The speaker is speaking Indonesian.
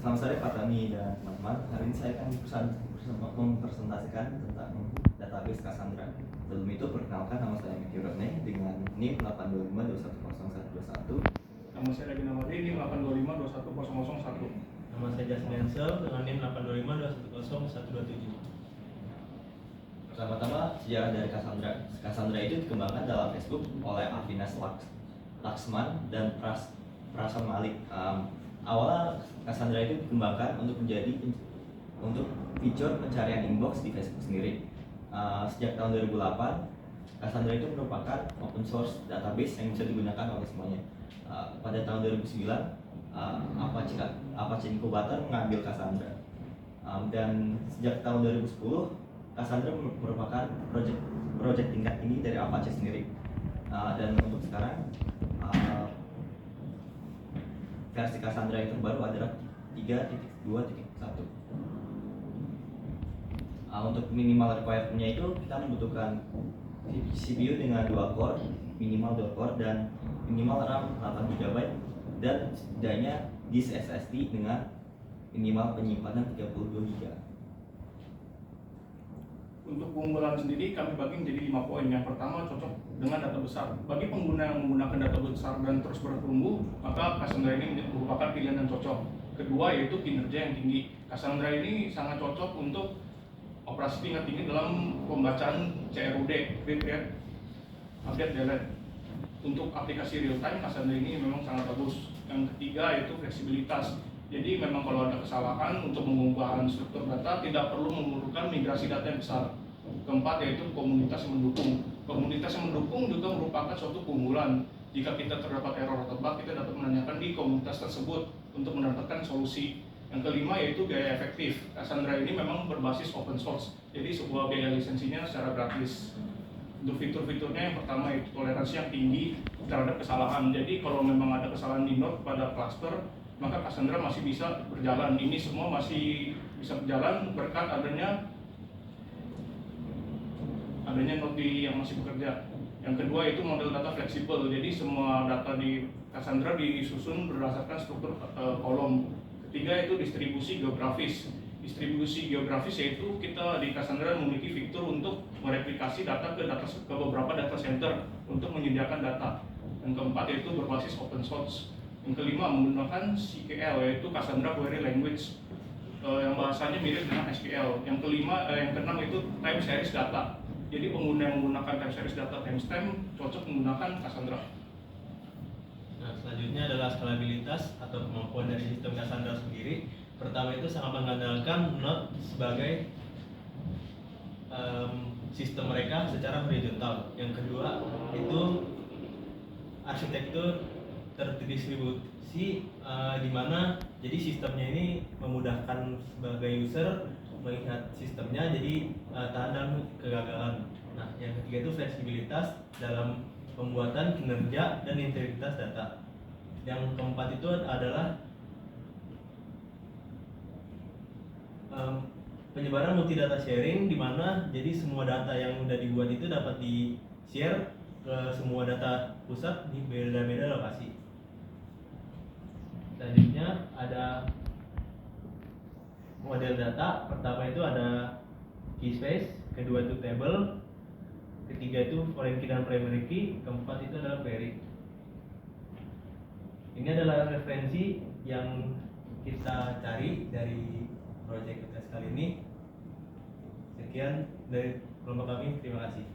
Selamat sore Pak Tani dan teman-teman. Hari ini saya akan mempresentasikan tentang database Cassandra. Sebelum itu perkenalkan, nama saya Miki Rodney dengan NIM 825210121. Nama saya Regi Nawari, NIM 8252101. Nama saya Jasmine Ansel dengan NIM 825210127. Pertama-tama, sejarah dari Cassandra. Cassandra itu dikembangkan dalam Facebook oleh Avinas Laksman dan Prasan Malik. Awalnya Cassandra itu dikembangkan untuk fitur pencarian inbox di Facebook sendiri. Sejak tahun 2008, Cassandra itu merupakan open source database yang bisa digunakan oleh semuanya. Pada tahun 2009, Apache Incubator mengambil Cassandra. Dan sejak tahun 2010, Cassandra merupakan project tingkat tinggi dari Apache sendiri. Dan untuk sekarang, versi Cassandra yang terbaru adalah 3.2.1. Untuk minimal requirement-nya itu kita membutuhkan CPU dengan 2 core, minimal 2 core, dan minimal RAM 8 GB, dan setidaknya disk SSD dengan minimal penyimpanan 32 GB. Untuk keunggulan sendiri kami bagi menjadi 5 poin. Yang pertama, cocok dengan data besar. Bagi pengguna yang menggunakan data besar dan terus bertumbuh, maka Cassandra ini merupakan pilihan yang cocok. Kedua, yaitu kinerja yang tinggi. Cassandra ini sangat cocok untuk operasi tingkat tinggi dalam pembacaan CRUD, read, update, delete. Untuk aplikasi real time, Cassandra ini memang sangat bagus. Yang ketiga, yaitu fleksibilitas. Jadi memang kalau ada kesalahan untuk mengubah struktur data tidak perlu memerlukan migrasi data yang besar. Keempat, yaitu komunitas yang mendukung. Komunitas yang mendukung juga merupakan suatu keunggulan. Jika kita terdapat error atau bug, kita dapat menanyakan di komunitas tersebut untuk mendapatkan solusi. Yang kelima, yaitu biaya efektif. Cassandra ini memang berbasis open source, jadi sebuah biaya lisensinya secara gratis. Untuk fitur-fiturnya, yang pertama itu toleransi yang tinggi terhadap kesalahan. Jadi kalau memang ada kesalahan di node pada cluster, maka Cassandra masih bisa berjalan. Ini semua masih bisa berjalan berkat adanya node yang masih bekerja. Yang kedua itu model data fleksibel. Jadi semua data di Cassandra disusun berdasarkan struktur kolom. Ketiga itu distribusi geografis. Distribusi geografis yaitu kita di Cassandra memiliki fitur untuk mereplikasi data ke beberapa data center untuk menyediakan data. Yang keempat yaitu berbasis open source. Yang kelima menggunakan CQL, yaitu Cassandra Query Language, yang bahasanya mirip dengan SQL. Yang keenam itu time series data. Jadi pengguna yang menggunakan time series data timestamp cocok menggunakan Cassandra. Nah, selanjutnya adalah skalabilitas atau kemampuan dari sistem Cassandra sendiri. Pertama itu sangat mengandalkan node sebagai sistem mereka secara horizontal. Yang kedua itu arsitektur terdistribusi, di mana jadi sistemnya ini memudahkan sebagai user melihat sistemnya, jadi tahan dalam kegagalan. Nah, yang ketiga itu fleksibilitas dalam pembuatan, kinerja, dan integritas data. Yang keempat itu adalah penyebaran multi data sharing, di mana jadi semua data yang sudah dibuat itu dapat di share ke semua data pusat di beda-beda lokasi. Selanjutnya ada model data. Pertama itu ada key space, kedua itu table, ketiga itu foreign key dan primary key, keempat itu adalah query. Ini adalah referensi yang kita cari dari proyek kita kali ini. Sekian dari kelompok kami, terima kasih.